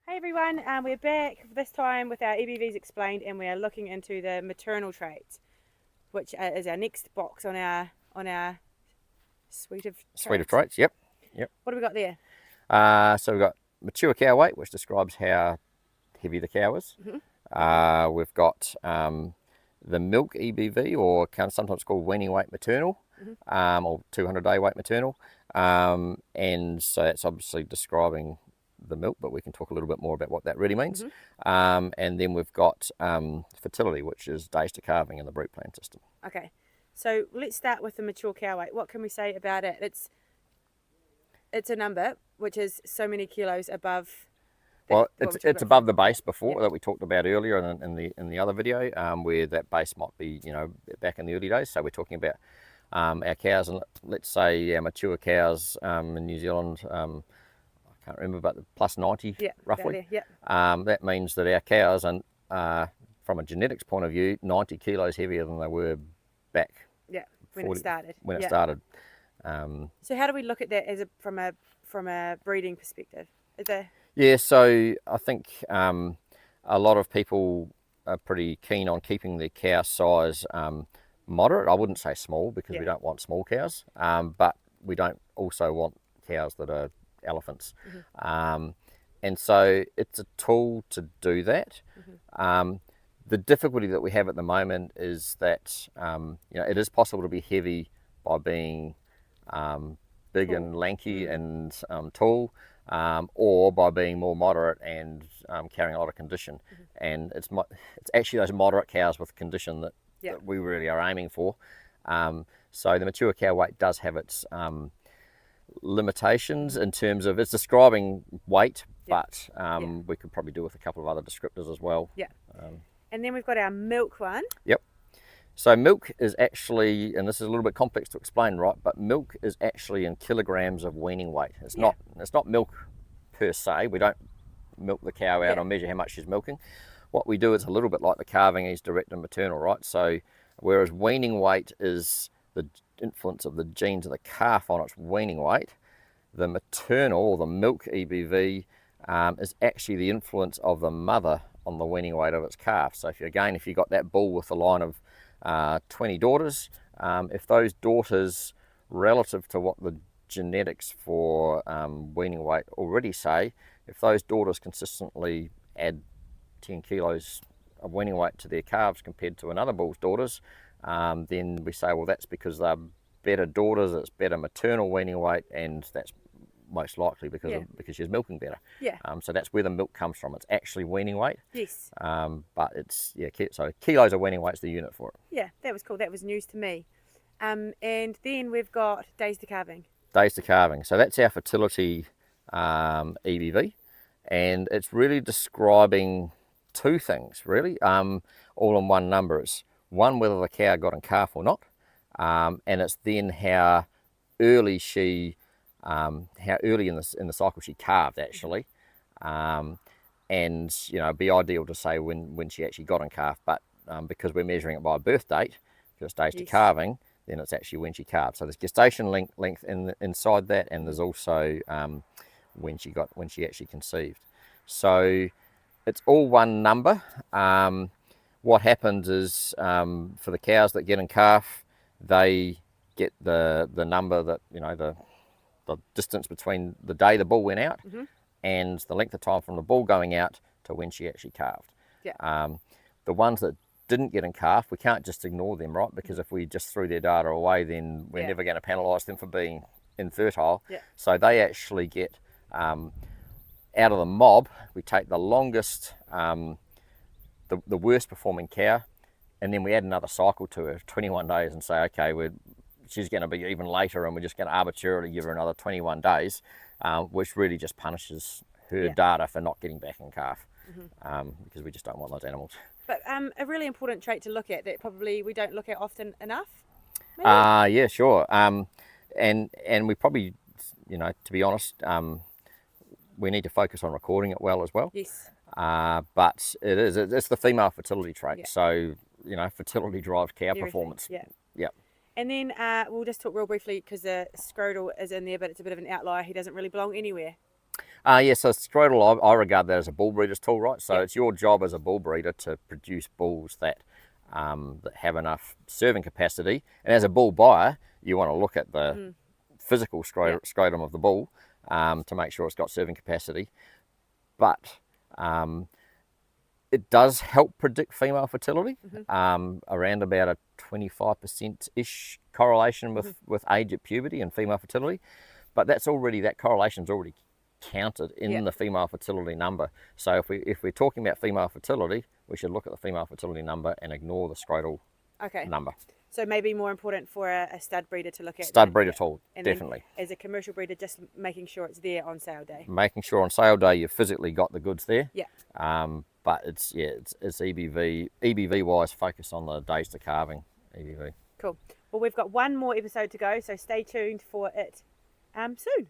Hey everyone, we're back this time with our EBVs explained, and we're looking into the maternal traits, which is our next box on our suite of traits. Suite of traits, yep. What do we got there? So we've got mature cow weight, which describes how heavy the cow is. We've got the milk EBV, or sometimes called weaning weight maternal, or 200-day weight maternal. And so that's obviously describing the milk, but we can talk a little bit more about what that really means. And then we've got fertility, which is days to calving in the brute plan system. Okay, so let's start with the mature cow weight. What can we say about it? It's a number which is so many kilos above. Well, it's above the base before that we talked about earlier in the other video, where that base might be, back in the early days. So we're talking about our cows, and let's say our mature cows in New Zealand, I can't remember, but plus 90 roughly. That means that our cows, and from a genetics point of view, 90 kilos heavier than they were back. When it started. It started. So how do we look at that from a breeding perspective? Yeah, so I think a lot of people are pretty keen on keeping their cow size moderate. I wouldn't say small, because we don't want small cows, but we don't also want cows that are elephants. And so it's a tool to do that. The difficulty that we have at the moment is that it is possible to be heavy by being big and lanky and tall, or by being more moderate and carrying a lot of condition. And it's actually those moderate cows with condition that we really are aiming for. So the mature cow weight does have its limitations in terms of it's describing weight, but we could probably do with a couple of other descriptors as well. And then we've got our milk one. So milk is actually, and this is a little bit complex to explain, right? But milk is actually in kilograms of weaning weight. It's not milk per se. We don't milk the cow out or measure how much she's milking. What we do is a little bit like the Calving is direct and maternal, right? So whereas weaning weight is the influence of the genes of the calf on its weaning weight, the maternal, or the milk EBV, is actually the influence of the mother on the weaning weight of its calf. So if you got that bull with a line of 20 daughters, if those daughters, relative to what the genetics for weaning weight already say, if those daughters consistently add 10 kilos of weaning weight to their calves compared to another bull's daughters, then we say, well, that's because they're better daughters, it's better maternal weaning weight, and that's most likely because she's milking better. So that's where the milk comes from. It's actually weaning weight. But it's so kilos of weaning weight's the unit for it. That was cool. That was news to me. And then we've got days to calving. Days to calving. So that's our fertility EBV, and it's really describing two things really, all in one number. It's one, whether the cow got in calf or not, and it's then how early in the cycle she calved actually, and it'd be ideal to say when she actually got in calf, but because we're measuring it by a birth date, because it's days to calving, then it's actually when she calved. So there's gestation length inside that, and there's also when she actually conceived. So it's all one number. What happens is, for the cows that get in calf, they get the number that the distance between the day the bull went out and the length of time from the bull going out to when she actually calved. The ones that didn't get in calf, we can't just ignore them, right? Because if we just threw their data away, then we're never going to penalise them for being infertile. So they actually get, out of the mob, we take the longest, the worst performing cow, and then we add another cycle to her, 21 days, and say, okay, she's going to be even later, and we're just going to arbitrarily give her another 21 days, which really just punishes her data for not getting back in calf, because we just don't want those animals. But a really important trait to look at that probably we don't look at often enough. Yeah, sure. And we probably, to be honest, we need to focus on recording it well as well. But it's the female fertility trait. So fertility drives cow performance. And then we'll just talk real briefly, because the scrotal is in there, but it's a bit of an outlier. He doesn't really belong anywhere. Yeah, so scrotal, I regard that as a bull breeder's tool, right? So Yep. it's your job as a bull breeder to produce bulls that that have enough serving capacity. And as a bull buyer, you want to look at the physical scrotum of the bull to make sure it's got serving capacity. But it does help predict female fertility, around about a 25%-ish correlation with age at puberty and female fertility. But that correlation's already counted in the female fertility number. So if we're talking about female fertility, we should look at the female fertility number and ignore the scrotal number. So maybe more important for a stud breeder to look at. Stud breeder tool, and definitely. As a commercial breeder, just making sure it's there on sale day. Making sure on sale day you've physically got the goods there. Yeah. But it's EBV. EBV wise, focus on the days to calving EBV. Cool. Well, we've got one more episode to go, so stay tuned for it soon.